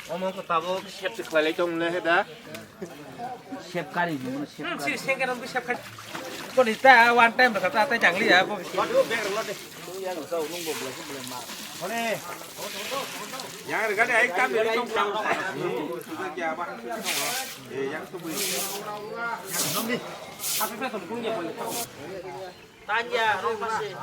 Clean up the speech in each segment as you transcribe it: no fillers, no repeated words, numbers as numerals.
Ngomong ke tabu chef Kailai trong le hết đã. Chef kari dulu chef. Si sen kan ông chef kan. Con đi ta one time được ta chẳng lý à. Con đi bẹt rồi đi. Con đi. Nhà được cái này anh cam được trong trong. Nhà bạn không rồi. Thì yang tu beli. Nong đi. Apa apa tu punya boleh tahu. Tanya, nong masih.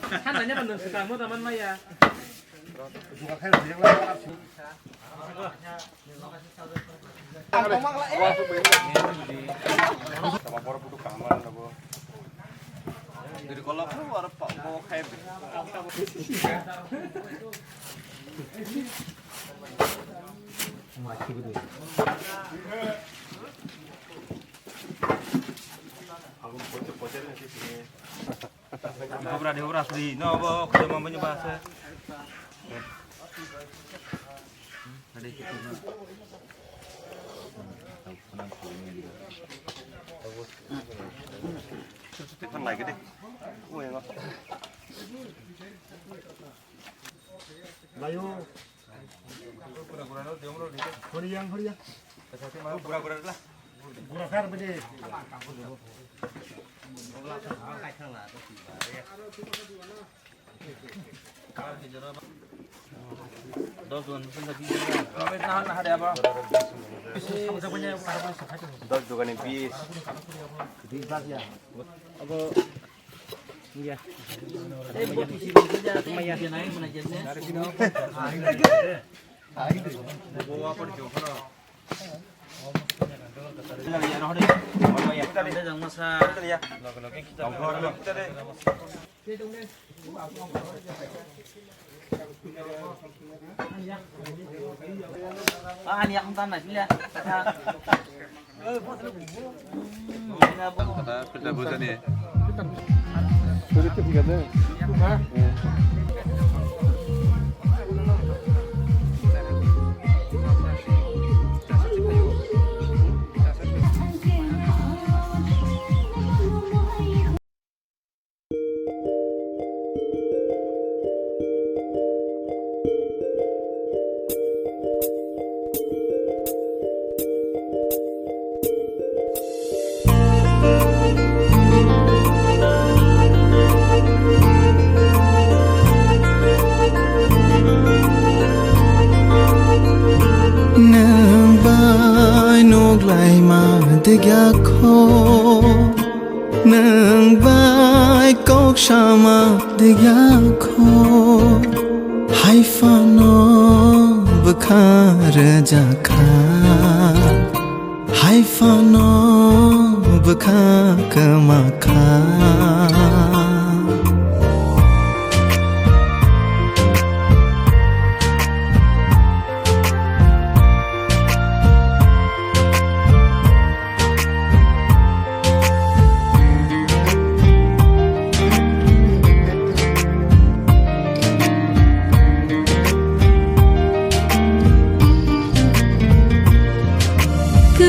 Kan nanya bener kamu teman Maya. Bukan kayak yang lain. Sama pora putu kamar na bo. Dari kolak lu ada pak mau kayak. Mati betul. Aku bocor-bocor di sini. Di obras di. No, bo kalau mau nyoba saya. Tadi kita Tekan lagi deh. Oh ya nggak. Layu. pura-pura dia umroh di. Horiang. Tapi mau pura-pura lah. Burakar bede. Ada apa? Dos juga nih bis. ya. Apa? Iya. Buat isi saja. Maya naik menajasnya. Dari sini. Bawa apa di Jogja? Ya roh deh. Kita ada yang masa. Ya. Lagi kita. Kita deh. Ini yang tanah sini ya. Kata beda bosan ya. Sulit juga deh. Nang bai kok sama digakho hai fano bukhar jakha hai fano bukha kamakha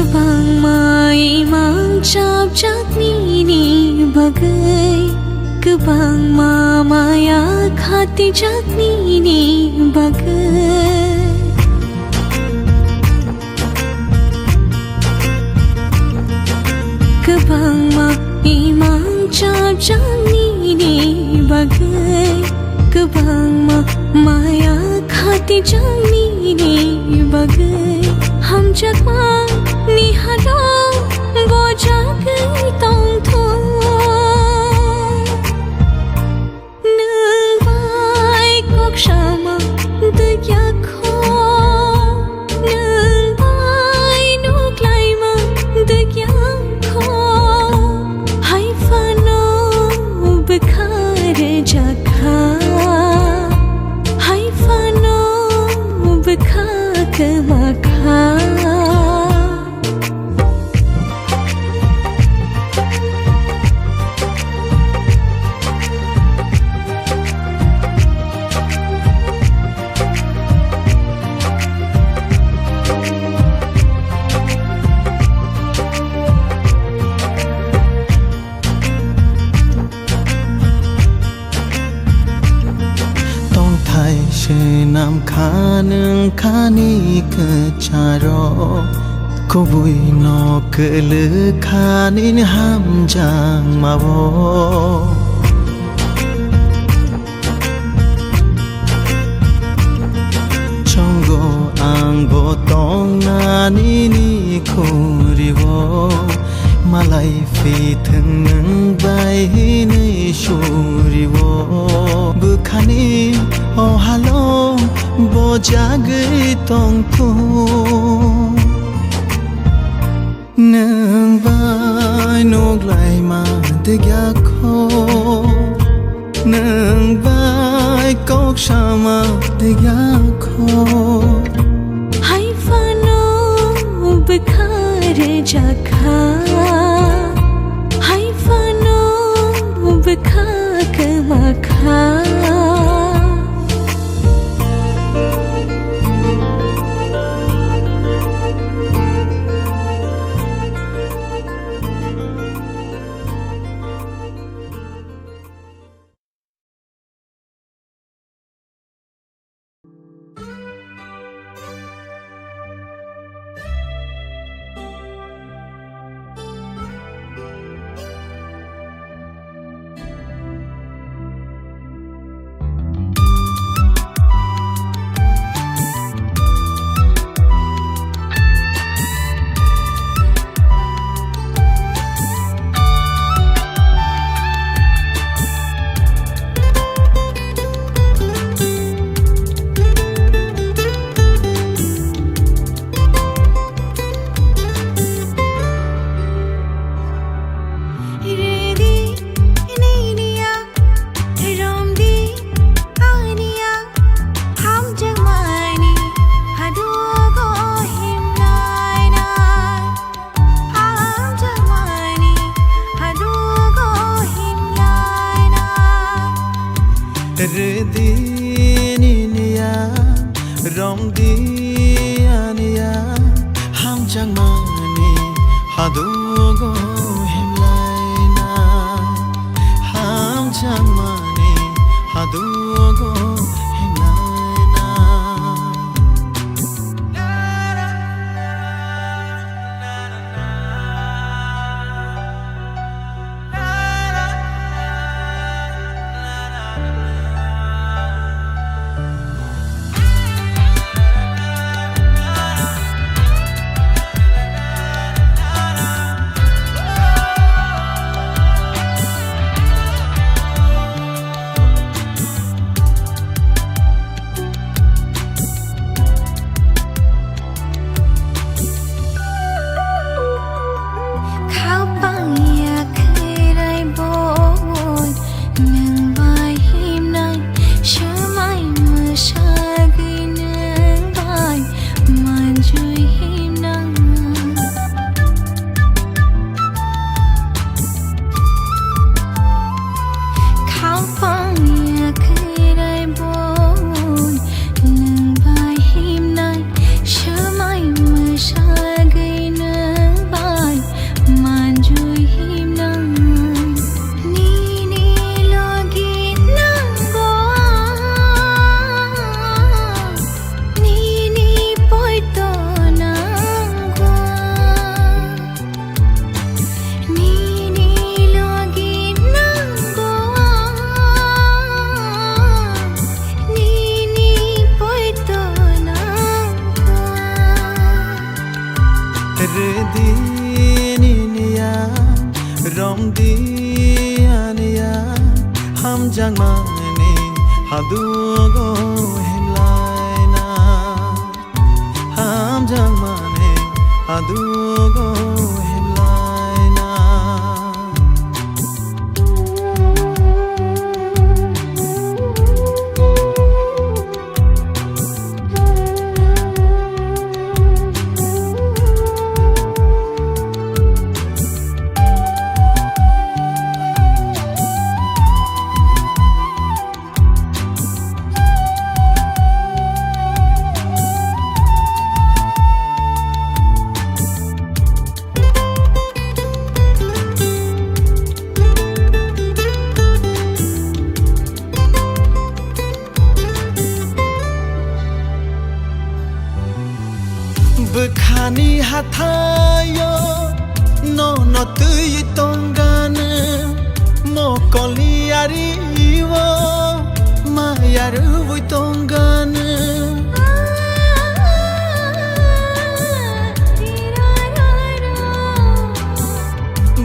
Kebang mai mang cap cak nini bagai Kebang maya khati cak nini bagai Kebang mai mang cap cak nini bagai Kebang maya khati cak nini bagai Ham cak ma ni halo bo jagai tong thu nương vai kok sama de yakho nương vai nuk lai ma de yakho hai fano bekhare jakha hai fano bekha ke makha Nam kha nương kha ni ke charo ko bui no ke le kha ni ham jang ma bo chongo ang bo tong na ni khori bo malai phi thang nang bai ni shuri bo bukhani oh hello bo jagai tong thu nang vai nok lai ma de gya kho nang vai kok sama de gya kho hai fano bekhare jakha hai fano bekha ke makha Rediniya Romdianiya Hamjang mani hadugo himlaina Hamjang mani hadugo himlaina Bukhani hatayo no no tui tongane mokoli ariwo mayaru vui tongane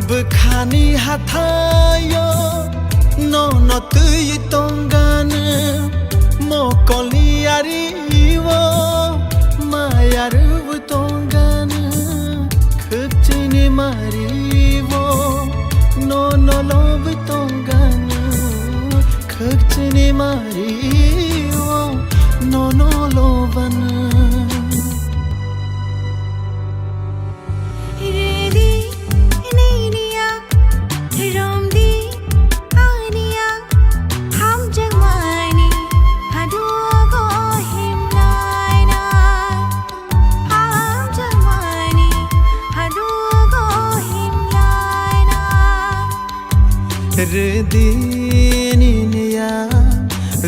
Bukhani hatayo no no tui tongane mokoli ariwo mayaru tongana khchini marivo no no love tongana khchini marivo no no lovana Redi niya romdi aniya ham jangmani hadugo himlaina ham jangmani hadugo himlaina Rediniya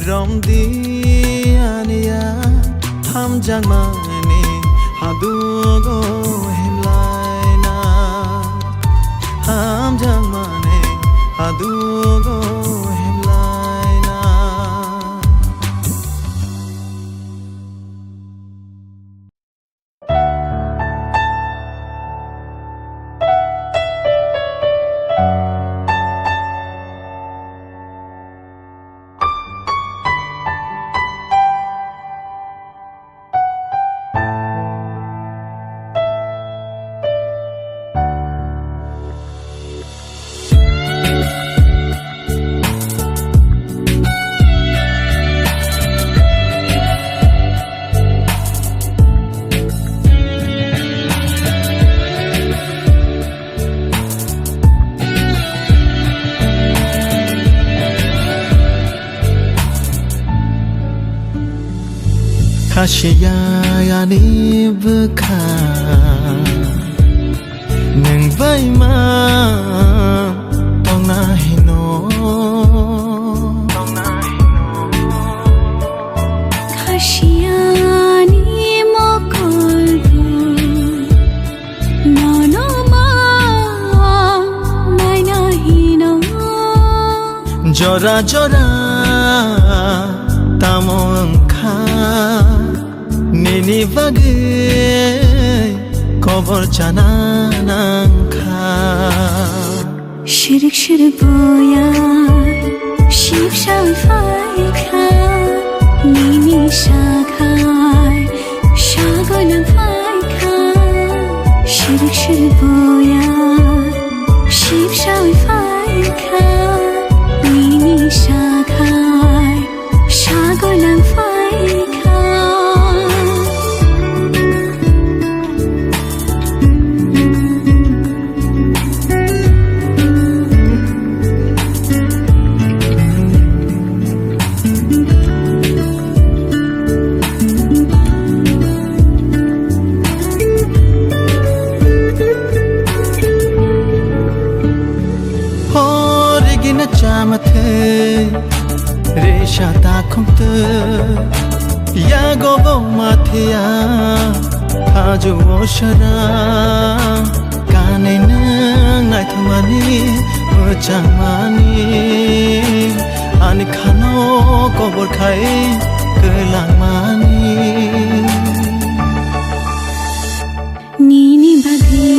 Romdianiya Hamjang mani hadugo himlaina Hamjang mani hadugo himlaina Khashya yani bkha Nang vai ma Tong na hino Khashiyani mokolbu no no ma naina hino Jora jora Tamong kha Nini bagai Kobor chananang kha Shirik shirik boya Ship shall fly kha Nini shakai Shagolang fly kha Shirik shirik boya Ship shall fly kha Nini shakai Shagolang fly kha Chamathe Resha ta khumte Ya gobo mathia Hajo oshara Kane nang nai thamani Machamani Ani khano kobor khai Kelang mani Nini baghi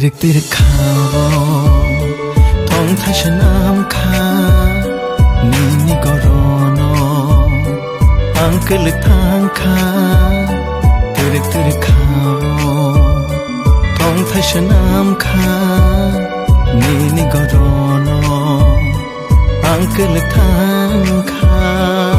Tirik tirik kawo Tong thai shanam ka Nini gorono Angkel tang ka Tirik tirik kawo Tong thai shanam ka Nini gorono Angkel tang ka